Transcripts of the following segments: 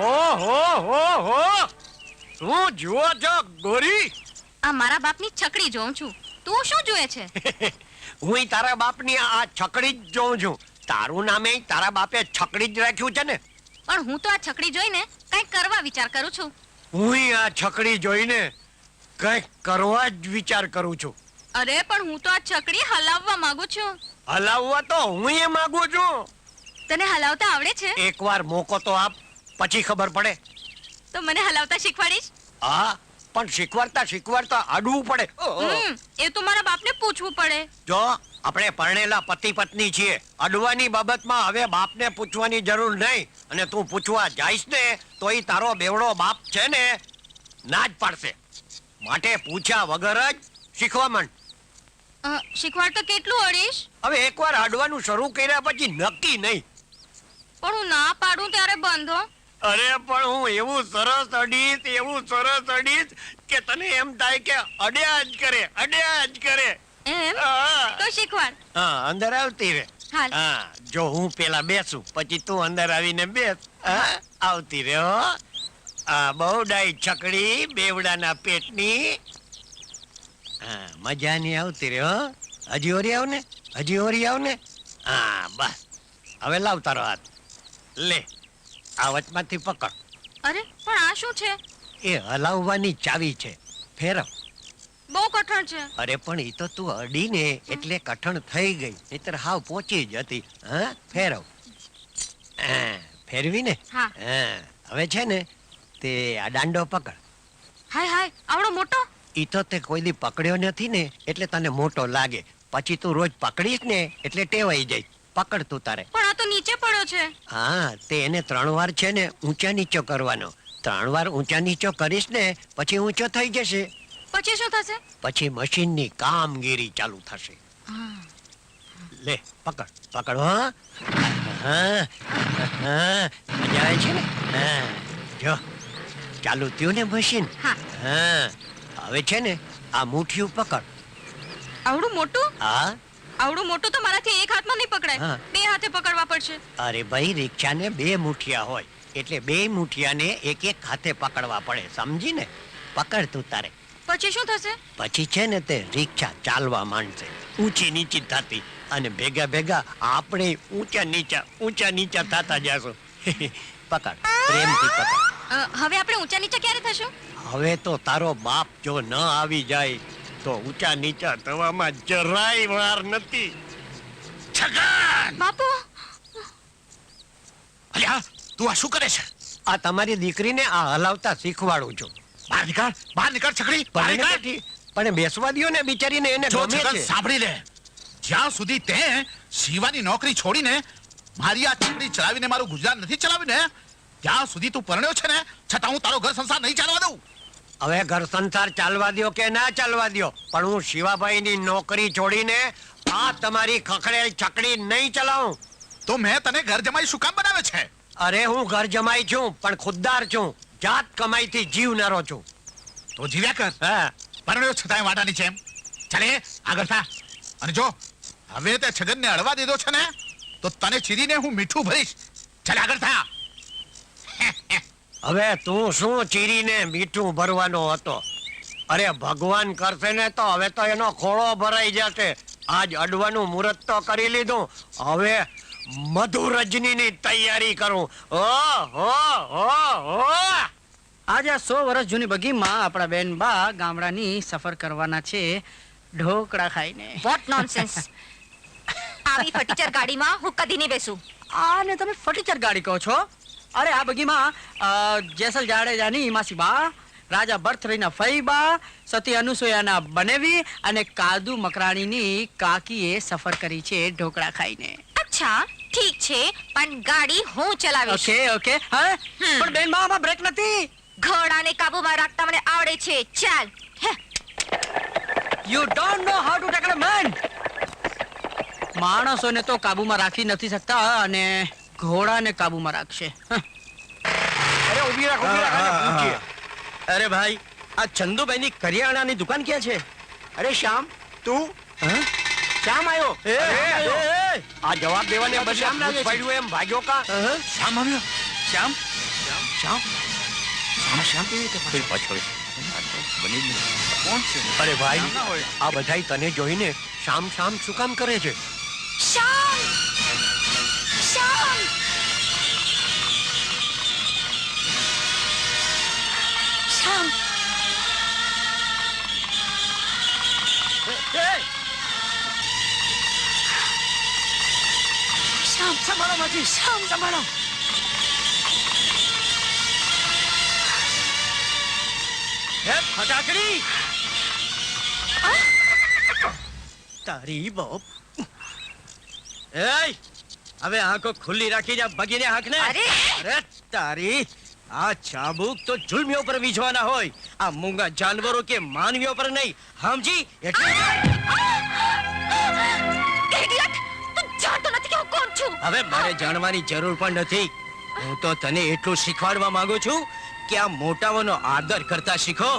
ઓહો તું જુઓ છો ગોરી? આ મારા બાપની છકડી જોઉં છું. તું શું જોએ છે? હું તારા બાપની આ છકડી જ જોઉં છું. તારું નામે તારા બાપે છકડી જ રાખ્યું છે ને? પણ હું તો આ છકડી જોઈને કંઈક કરવા વિચાર કરું છું. હું આ છકડી જોઈને કંઈક કરવા જ વિચાર કરું છું. અરે પણ હું તો આ છકડી હલાવવા માંગુ છું. હલાવવા તો હું એ માંગુ છું. તને હલાવતા આવડે છે? એકવાર મોકો તો આપ, પછી ખબર પડે. તો મને હલાવતા શીખવાડીશ? હા, પણ શીખવાડતા અડવું પડે. એ તો મારા બાપને પૂછવું પડે. જો આપણે પરણેલા પતિ પત્ની છીએ, અડવાની બાબતમાં હવે બાપને પૂછવાની જરૂર નહીં. અને તું પૂછવા જાઈશ ને તો ઈ તારો બેવડો બાપ છે ને ના જ પાડશે. માટે પૂછ્યા વગર જ શીખવા માંડ. શીખવાડ તો કેટલું અડીશ? હવે એકવાર અડવાનું શરૂ કર્યા પછી નક્કી નહીં. પણ હું ના પાડું ત્યારે બંધો. અરે પણ હું એવું સરસ અડીશ કે તને એમ થાય કે અડ્યા જ કરે. એમ? તો શીખવાડ. હા, અંદર આવતી રે. હાલ. હા, જો હું પેલા બેસું પછી તું અંદર આવીને બેસ. આવતી રે હો. આ બહુ ડાઈ છકડી બેવડાના પેટની. હા, મજાની આવતી રે હો. હજી ઓરી આવ ને. હા, બસ. હવે લાવ તારો હાથ. લે, આ વચમાંથી પકડ. અરે પણ આ શું છે? એ હલાવવાની ચાવી છે. ફેરવ. બહુ કઠણ છે. અરે પણ ઈ તો તું અડીને એટલે કઠણ થઈ ગઈ, નહીતર હાવ પોચી જ હતી. હા, ફેરવ. ફેરવી ને? હા. હવે છે ને તે આ દાંડો પકડ. હાય આવડો મોટો? ઈ તો તે કોઈ દી પકડ્યો નથી ને એટલે તને મોટો લાગે. પછી તું રોજ પકડીશ ને એટલે ટેવાઈ જાય. પકડ તું તારે. પણ આ તો નીચે પડ્યો છે. હા, તે એને 3 વાર છે ને ઊંચા નીચો કરવાનો. 3 વાર ઊંચા નીચો કરીશ ને પછી ઊંચો થઈ જશે. પછી શું થશે? પછી મશીનની કામગીરી ચાલુ થશે. લે, પકડ હો. હા, મજા આવે છે ને? હા, જો ચાલુ થયું ને મશીન. હા, હવે છે ને આ મુઠ્ઠીઓ પકડ. આવડું મોટું? હા. આવડું મોટું તો મારાથી એક હાથમાં નહીં પકડાય. 2 હાથે પકડવા પડશે. અરે ભાઈ, રિક્ષાને 2 મુઠિયા હોય એટલે 2 મુઠિયાને એક હાથે પકડવા પડે, સમજી ને? પકડ તું તારે. પછી શું થશે? પછી છે ને તે રિક્ષા ચાલવા માંડશે, ઊંચી નીચી થતી, અને ભેગા આપણે ઊંચા નીચા થતા જશું. પકડ, પ્રેમથી પકડ. હવે આપણે ઊંચા નીચે ક્યારે થશું? હવે તો તારો બાપ જો ન આવી જાય તો ઊંચા નીચા થવામાં જરાય વાર નથી. છગન! બાપુ! અલ્યા, તું આ શું કરે છે? આ તમારી દીકરીને આ હલાવતા શીખવાડું છું. બહાર નીકળ છકડી, બહાર નીકળ. પણ બેસવા દ્યો ને બિચારીને, એને ગમે છે. સાંભળી લે, જ્યાં સુધી તે શિવાની નોકરી છોડીને મારી આ છકડી ચલાવીને મારું ગુજરાન નથી ચલાવીને, ત્યાં સુધી તું પરણ્યો છે ને, છતાં હું તારો ઘર સંસાર નહીં ચાલવા દઉં. હવે ઘર સંસાર ચાલવા દ્યો કે ના ચાલવા દ્યો, પણ હું શિવાભાઈની નોકરી છોડીને આ તમારી ખખડેલ છકડી નહીં ચલાવું. તો મેં તને ઘર જમાઈ શું કામ બનાવે છે? અરે હું ઘર જમાઈ છું પણ ખુદદાર છું, જાત કમાઈથી જીવનારો છું. તો જીવ્યા કર. હા, પરણ્યો છતાંય વાટાની છે એમ. ચાલે આગળ થા. અને જો હવે તે છગનને અડવા દીધો છે ને તો તને ચીરીને હું મીઠું ભરીશ. ચાલે આગળ થા. હવે તું શું ચીરીને મીઠું ભરવાનો હતો? અરે ભગવાન કરશે ને તો હવે તો એનો ખોળો ભરાઈ જશે. આજ અડવાનું મુહૂર્ત તો કરી લીધું, હવે મધુ રજનીની તૈયારી કરું. આજે 100 વર્ષ જૂની બગીમાં આપણા બેન બા ગામડાની સફર કરવાના છે ઢોકળા ખાઈને. What nonsense! આવી ફટીચર ગાડીમાં હું કદી નહીં બેસું. આને તમે ફટીચર ગાડી કહો છો? અરે આ બગીમાં જેસલ જાડેજાની માસી બા, રાજા ભરથરીના ફઈ બા, સતી અનુસૂયાના બનેવી અને કાદુ મકરાણીની કાકીએ સફર કરી છે ઢોકળા ખાઈને. અચ્છા, ઠીક છે, પણ ગાડી હું ચલાવીશ. ઓકે. હા, પણ બેન બા આમાં બ્રેક નથી. ઘોડાને કાબુમાં રાખતા મને આવડે છે. ચાલ. You don't know how to tackle a man. માણસોને તો કાબુમાં રાખી નથી શકતા અને ઘોડાને કાબુમાં રાખશે. અરે ઊભી રાખ. અરે ભાઈ, આ ચંદુભાઈની કરિયાણાની દુકાન ક્યાં છે? અરે શ્યામ, તું શ્યામ આવ્યો? આ જવાબ દેવાને બદલે પડ્યું એમ ભાગ્યો કા? શ્યામ આવ્યો? શ્યામ શ્યામ શ્યામ કેવી રીતે ફિર પાછળ બની જ નહીં. કોણ છે અરે ભાઈ ના હોય. આ બધાય તને જોઈને શામ શામ શું કામ કરે છે શ્યામ શ્યામ શ્યામ શ્યામ સંભાળો માજી શ્યામ સંભાળો હે ફટાકડી તારી બાપ એય હવે આંખો ખુલ્લી રાખી જા બગીને હાંકને અરે! અરે તારી આ ચાબુક તો જુલ્મીઓ પર વીજવાના હોય આ મૂંગા જાનવરો કે માનવીઓ પર નહીં સમજી એટલે ઇડિયટ તું જાણતો નથી કે હું કોણ છું હવે મારે જાણવાની જરૂર પણ નથી હું તો તને એટલું શીખવાડવા માંગુ છું કે આ મોટાઓનો આદર કરતા શીખો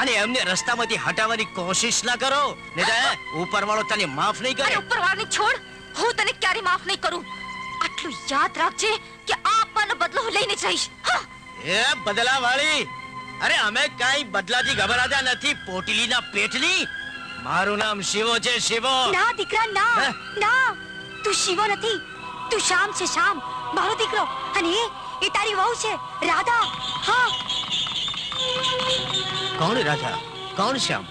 અને એમને રસ્તામાંથી હટાવવાની કોશિશ ના કરો નહીં ઉપરવાળો તને માફ નહીં અરે કરે ઉપરવાળાને છોડ હું તને ક્યારે માફ નહીં કરું આટલું યાદ રાખજે કે આ આપવાનો બદલો હું લઈને જ રહીશ હા. એ બદલા વાળી અરે અમે કાઈ બદલાથી ગભરાતા નથી પોટલીના પેટની મારું નામ શિવો છે શિવો ના દીકરા ના હે? ના તું શિવો નથી તું શ્યામ છે શ્યામ મારો દીકરો અને એ તારી વહુ છે રાધા હા કોણ રાધા કોણ શ્યામ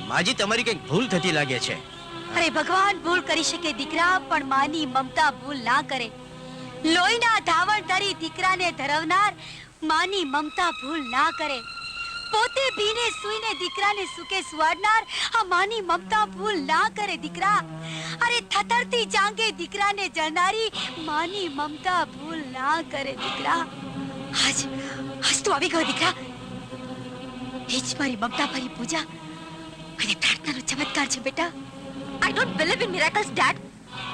માજી તમારી કઈક ભૂલ થતી લાગે છે અરે ભગવાન ભૂલ કરી શકે દીકરા પણ માની મમતા ભૂલ ના કરે લોહીના ધાવણ ધરી દીકરાને ધરવનાર માની મમતા ભૂલ ના કરે પોતે ભીને સૂઈને દીકરાને સુકે સુવાડનાર આ માની મમતા ભૂલ ના કરે દીકરા અરે થથરતી જાંગે દીકરાને જળનારી માની મમતા ભૂલ ના કરે દીકરા આજ તું આવી ગયો દીકરા એ જ મારી મમતા ભરી પૂજા અને પ્રાર્થનાનો ચમત્કાર છે બેટા I don't believe in miracles, Dad.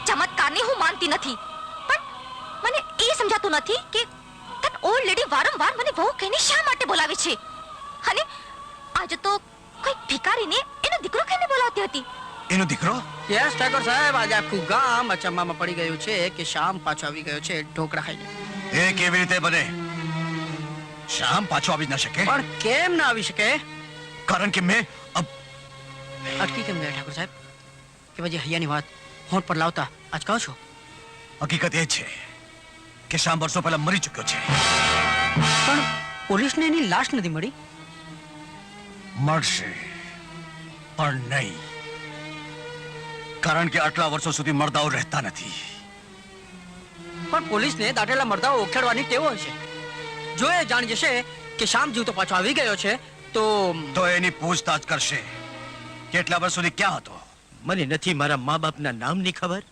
ચમત્કારને હું માનતી નથી પણ મને એ સમજાતું નથી કે that old lady વારંવાર મને વહુ કહીને શા માટે બોલાવે છે અને આજે તો કોઈ ભિખારીને એનો દીકરો કહીને બોલાવતી હતી એનો દીકરો યસ ઠાકોર સાહેબ આજે આખું ગામ અચંબામાં પડી ગયું છે કે શ્યામ પાછો આવી ગયો છે ઢોકળા ખાઈને એ કેવી રીતે બને શ્યામ પાછો આવી ન શકે પણ કેમ ના આવી શકે કારણ કે મેં અટકી કેમ ગયા ઠાકોર સાહેબ કે પછી હૈયાની વાત હોંઠ પર લાવતા આજ કહો છો હકીકત એ છે કે શ્યામ વર્ષો પહેલા મરી ચૂક્યો છે પણ પોલીસને એની લાશ નથી મળી મળશે પણ નહીં કારણ કે આટલા વર્ષો સુધી મરદાઓ રહેતા નથી પણ પોલીસને દાટેલા મરદાઓ ઉખેડવાની ટેવ હોય છે જો એ જાણી જશે કે શ્યામ જીવ તો પાછો આવી ગયો છે તો તો એની પૂછતાછ કરશે કેટલા વર્ષ સુધી ક્યાં હતો મને નથી મારા મા બાપના નામની ખબર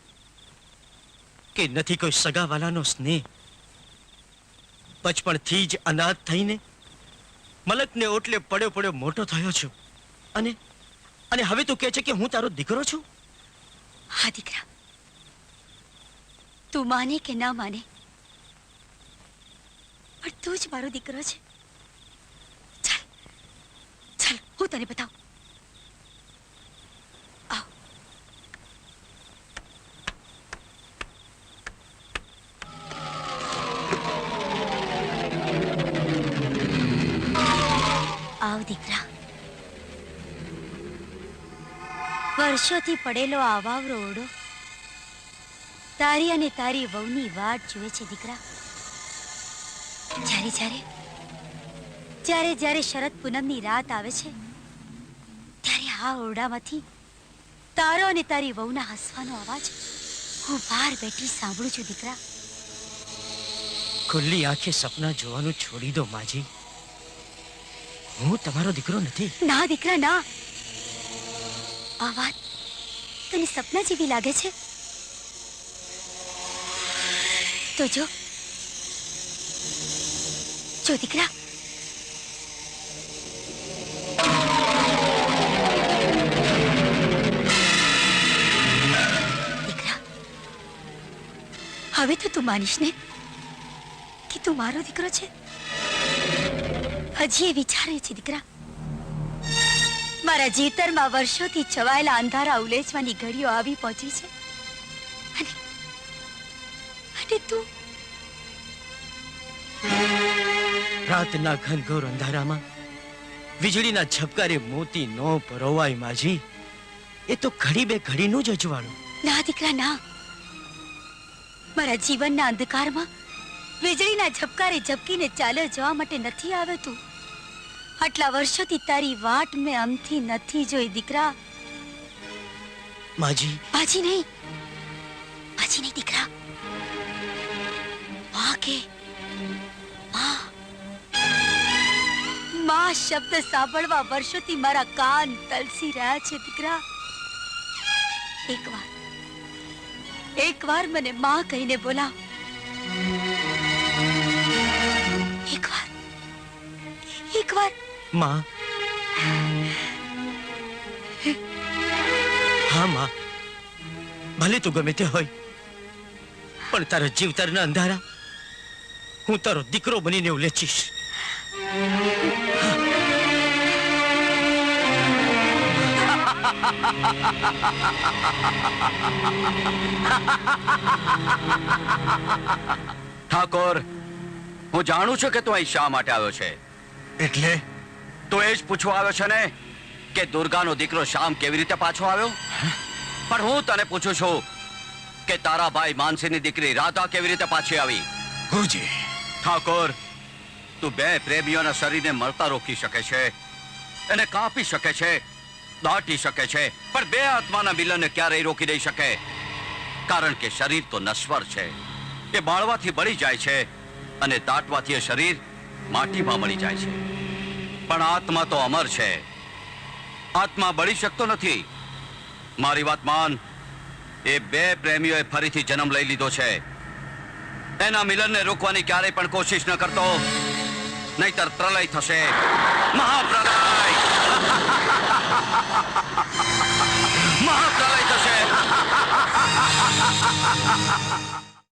કે નથી કોઈ સગાવાલાનો સ્નેહ બચપણથી જ અનાથ થઈને મલકને ઓટલે પડ્યો પડ્યો મોટો થયો છું અને અને હવે તું કહે છે કે હું તારો દીકરો છું હા દીકરા તું માને કે ના માને પણ તું જ મારો દીકરો છે ચાલ ચાલ હું તને બતાવું આવ આવ દીકરા વર્ષોથી પડેલો આવાવરો ઓડો તારી અને તારી વહુની વાટ જુએ છે દીકરા જ્યારે જ્યારે જ્યારે જ્યારે શરદ પૂનમની રાત આવે છે ત્યારે આ ઓરડામાંથી તારો અને તારી વહુના હસવાનો અવાજ હું બહાર બેઠી સાંભળું છું દીકરા ખુલ્લી આંખે સપના જોવાનું છોડી દો માજી હું તમારો દીકરો નથી ના દીકરા ના આ વાત તને સપના જેવી લાગે છે તો જો જો દીકરા દીકરા હવે તો તું માનીશ ને કે તું મારો દીકરો છે હજી એ વિચારે છે દીકરા મારા જીતરમાં વર્ષોથી છવાયેલા અંધારા ઉલેચવાની ઘડીઓ આવી પહોંચી છે અને અને તું રાતના ઘનઘોર અંધારામાં વીજળીના ઝબકારે મોતી નો પરોવાય માજી. એ તો ઘડી બે ઘડીનું જ અજવાળું. ના દીકરા ના, મારા જીવનના અંધકારમાં વીજળીના ઝબકારે ઝબકીને ચાલ્યો જવા માટે નથી આવ્યો તું. આટલા વર્ષોથી તારી વાટ મેં અમથી નથી જોઈ દીકરા. માજી, બાજી નહીં દીકરા, માં કે માં શબ્દ સાંભળવા વર્ષોથી મારા કાન તલસી રહ્યા છે દીકરા. એકવાર મને માં કહીને બોલાવ. એકવાર માં. હા માં, ભલે તું ગમે તે હોય, પણ તારા જીવતરના અંધારા હું તારો દીકરો બનીને ઉલેચીશ. ઠાકોર, હું જાણું છું કે તું અહીં શા માટે આવ્યો છે. એટલે તું એ જ પૂછવા આવ્યો છે ને કે દુર્ગાનો દીકરો શ્યામ કેવી રીતે પાછો આવ્યો? પણ હું તને પૂછું છું કે તારા ભાઈ માનસીની દીકરી રાધા કેવી રીતે પાછી આવી? ગુરુજી, ઠાકોર, તું બે પ્રેમીઓના શરીરને મળતા રોકી શકે છે, એને કાપી શકે છે, દાટી શકે છે, પણ બે આત્માના મિલનને ક્યારેય રોકી નહીં શકે. કારણ કે શરીર તો નશ્વર છે, એ બાળવાથી બળી જાય છે અને દાટવાથી એ શરીર માટીમાં મળી જાય છે. પણ આત્મા તો અમર છે, આત્મા બળી શકતો નથી. મારી વાત માન, એ બે પ્રેમીઓએ ફરીથી જન્મ લઈ લીધો છે. એના મિલનને રોકવાની ક્યારેય પણ કોશિશ ન કરતો, નહીતર પ્રલય થશે, મહાપ્રલય.